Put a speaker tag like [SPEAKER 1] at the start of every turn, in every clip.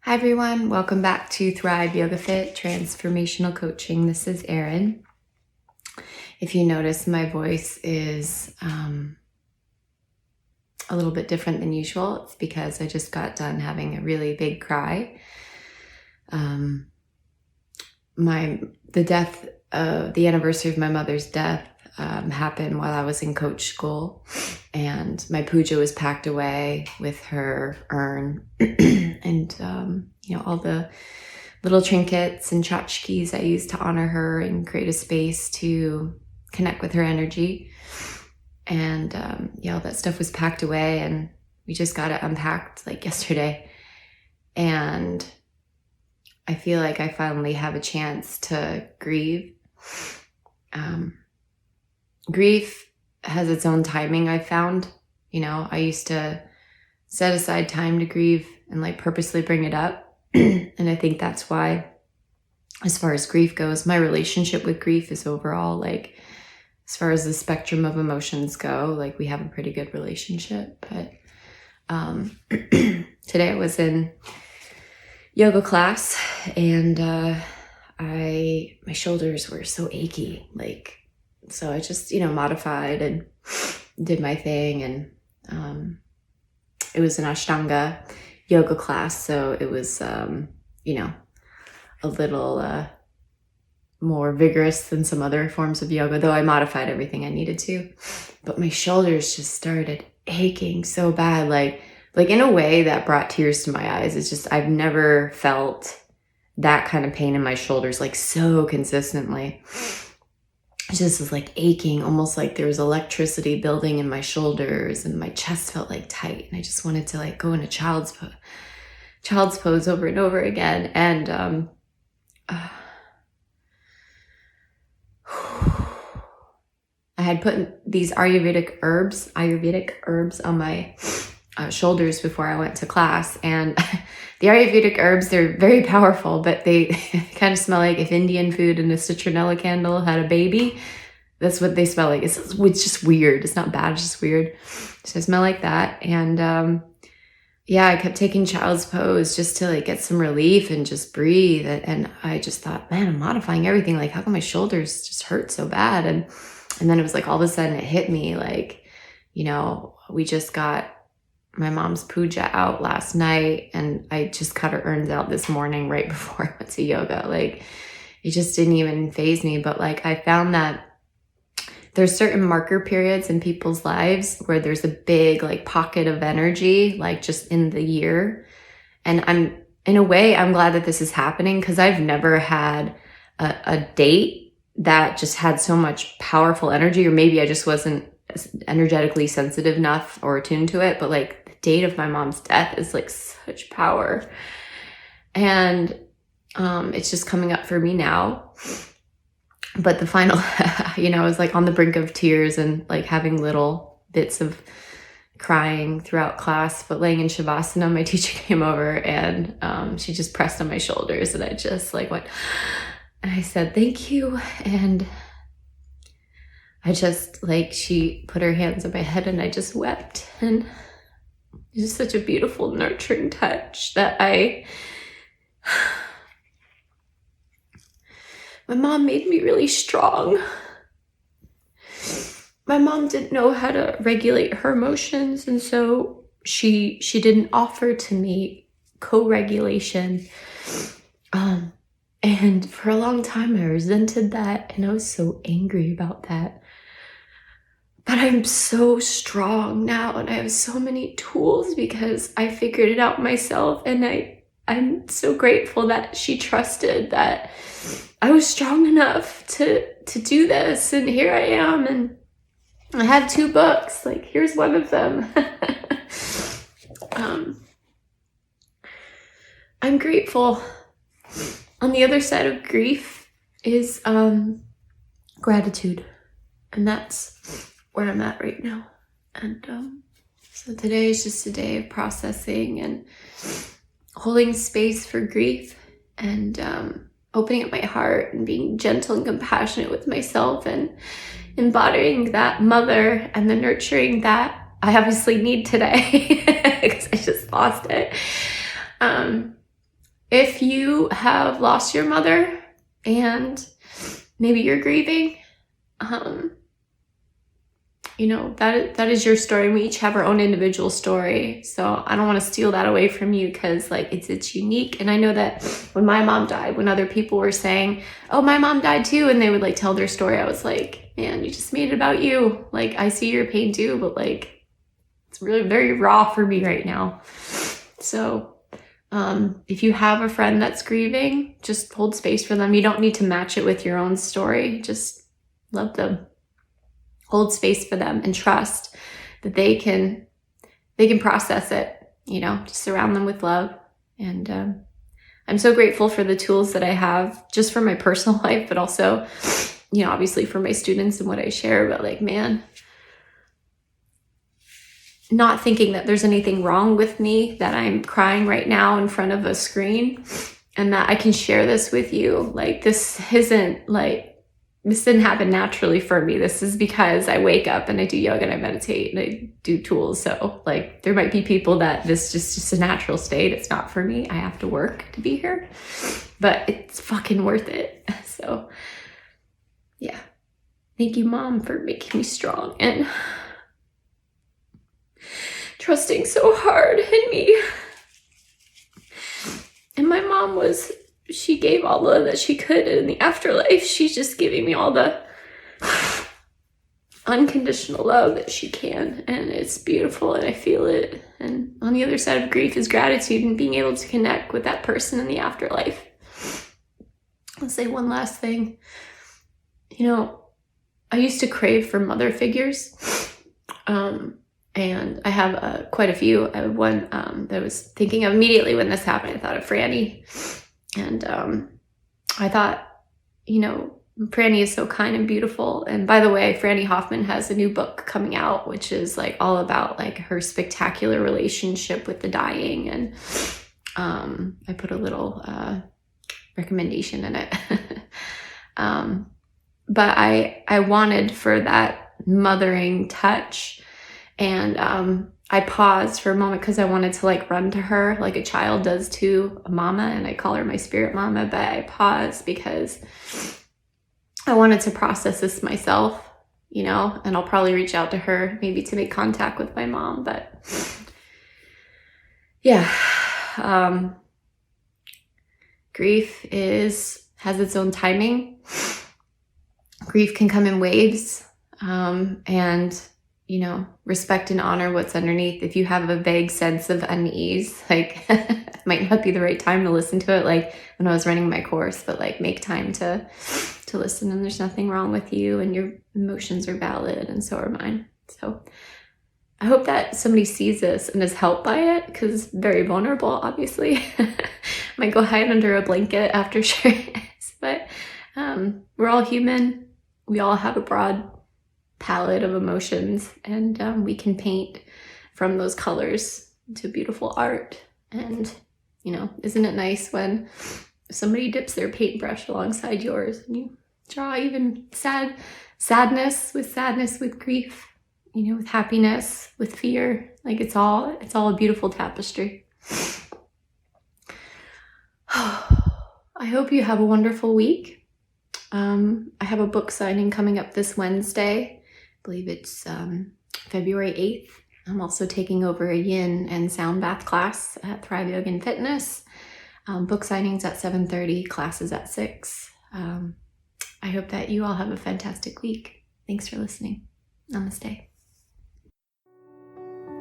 [SPEAKER 1] Hi everyone, welcome back to Thrive Yoga Fit Transformational Coaching. This is Erin. If you notice, my voice is a little bit different than usual. It's because I just got done having a really big cry. The anniversary of my mother's death happened while I was in coach school, and my puja was packed away with her urn and all the little trinkets and tchotchkes I used to honor her and create a space to connect with her energy. And all that stuff was packed away, and we just got it unpacked like yesterday. And I feel like I finally have a chance to grieve. Grief has its own timing, I found. I used to set aside time to grieve and purposely bring it up. And I think that's why, as far as grief goes, my relationship with grief is overall, as far as the spectrum of emotions go, we have a pretty good relationship. But today I was in yoga class, and my shoulders were so achy, so I just, modified and did my thing. And it was an Ashtanga yoga class, so it was, a little more vigorous than some other forms of yoga, though I modified everything I needed to. But my shoulders just started aching so bad, in a way that brought tears to my eyes. It's just, I've never felt that kind of pain in my shoulders, so consistently. It just was aching, almost like there was electricity building in my shoulders, and my chest felt tight, and I just wanted to go into child's pose over and over again. And I had put these Ayurvedic herbs on my shoulders before I went to class. And the Ayurvedic herbs, they're very powerful, but they kind of smell like if Indian food and a citronella candle had a baby. That's what they smell like. It's just weird. It's not bad, it's just weird. So I smell like that. And I kept taking child's pose just to get some relief and just breathe. And I just thought, man, I'm modifying everything. How come my shoulders just hurt so bad? And then it was all of a sudden it hit me, we just got my mom's puja out last night, and I just cut her urns out this morning right before I went to yoga. It just didn't even faze me. But I found that there's certain marker periods in people's lives where there's a big pocket of energy, just in the year. And in a way, I'm glad that this is happening, because I've never had a date that just had so much powerful energy, or maybe I just wasn't energetically sensitive enough or attuned to it. But the date of my mom's death is such power. And it's just coming up for me now. But the final, I was on the brink of tears and having little bits of crying throughout class. But laying in Shavasana, my teacher came over, and she just pressed on my shoulders, and I just went, and I said, thank you. And I just she put her hands on my head, and I just wept. And it was such a beautiful, nurturing touch that my mom made me really strong. My mom didn't know how to regulate her emotions, and so she didn't offer to me co-regulation. And for a long time I resented that, and I was so angry about that. But I'm so strong now, and I have so many tools because I figured it out myself, and I'm so grateful that she trusted that I was strong enough to do this. And here I am, and I have 2 books. Here's one of them. I'm grateful. On the other side of grief is gratitude, and that's where I'm at right now. And so today is just a day of processing and holding space for grief, and opening up my heart and being gentle and compassionate with myself, and embodying that mother and the nurturing that I obviously need today because I just lost it. if you have lost your mother and maybe you're grieving, that is your story. We each have our own individual story. So I don't want to steal that away from you, because it's unique. And I know that when my mom died, when other people were saying, oh, my mom died too, and they would tell their story, I was like, man, you just made it about you. I see your pain too, but it's really very raw for me right now. So if you have a friend that's grieving, just hold space for them. You don't need to match it with your own story. Just love them. Hold space for them and trust that they can process it, just surround them with love. And I'm so grateful for the tools that I have just for my personal life, but also, obviously for my students and what I share. But not thinking that there's anything wrong with me, that I'm crying right now in front of a screen, and that I can share this with you. This didn't happen naturally for me. This is because I wake up and I do yoga and I meditate and I do tools. So there might be people that this is just a natural state. It's not for me. I have to work to be here, but it's fucking worth it. So yeah. Thank you, Mom, for making me strong and trusting so hard in me. And my mom she gave all the love that she could, and in the afterlife, she's just giving me all the unconditional love that she can, and it's beautiful, and I feel it. And on the other side of grief is gratitude and being able to connect with that person in the afterlife. I'll say one last thing. I used to crave for mother figures, and I have quite a few. I have one that I was thinking of immediately when this happened. I thought of Franny. And I thought, Franny is so kind and beautiful. And by the way, Franny Hoffman has a new book coming out, which is all about her spectacular relationship with the dying. And I put a little recommendation in it. But I wanted for that mothering touch. And I paused for a moment because I wanted to run to her like a child does to a mama, and I call her my spirit mama, but I paused because I wanted to process this myself, and I'll probably reach out to her maybe to make contact with my mom. But yeah, grief has its own timing. Grief can come in waves, and respect and honor what's underneath. If you have a vague sense of unease, it might not be the right time to listen to it. When I was running my course, but make time to listen, and there's nothing wrong with you, and your emotions are valid, and so are mine. So I hope that somebody sees this and is helped by it, because it's very vulnerable, obviously. Might go hide under a blanket after sharing this, but we're all human. We all have a broad palette of emotions, and we can paint from those colors into beautiful art. And isn't it nice when somebody dips their paintbrush alongside yours and you draw even sadness with grief, with happiness, with fear. It's all a beautiful tapestry. I hope you have a wonderful week. I have a book signing coming up this Wednesday. I believe it's February 8th. I'm also taking over a yin and sound bath class at Thrive Yoga and Fitness. Book signings at 7:30, classes at 6. I hope that you all have a fantastic week. Thanks for listening. Namaste.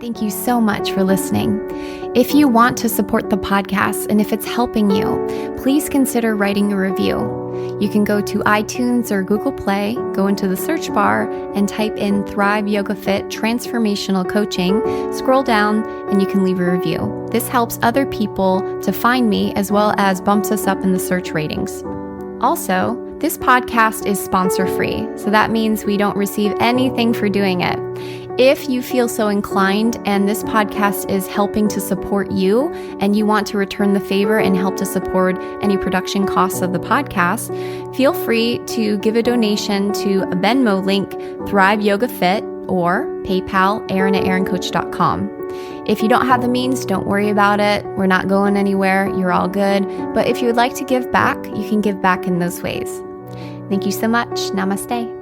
[SPEAKER 2] Thank you so much for listening. If you want to support the podcast and if it's helping you, please consider writing a review. You can go to iTunes or Google Play, go into the search bar and type in Thrive Yoga Fit Transformational Coaching, scroll down, and you can leave a review. This helps other people to find me as well as bumps us up in the search ratings. Also, this podcast is sponsor-free, so that means we don't receive anything for doing it. If you feel so inclined and this podcast is helping to support you and you want to return the favor and help to support any production costs of the podcast, feel free to give a donation to a Venmo link, Thrive Yoga Fit, or PayPal, Erin at erincoach.com. If you don't have the means, don't worry about it. We're not going anywhere. You're all good. But if you would like to give back, you can give back in those ways. Thank you so much. Namaste.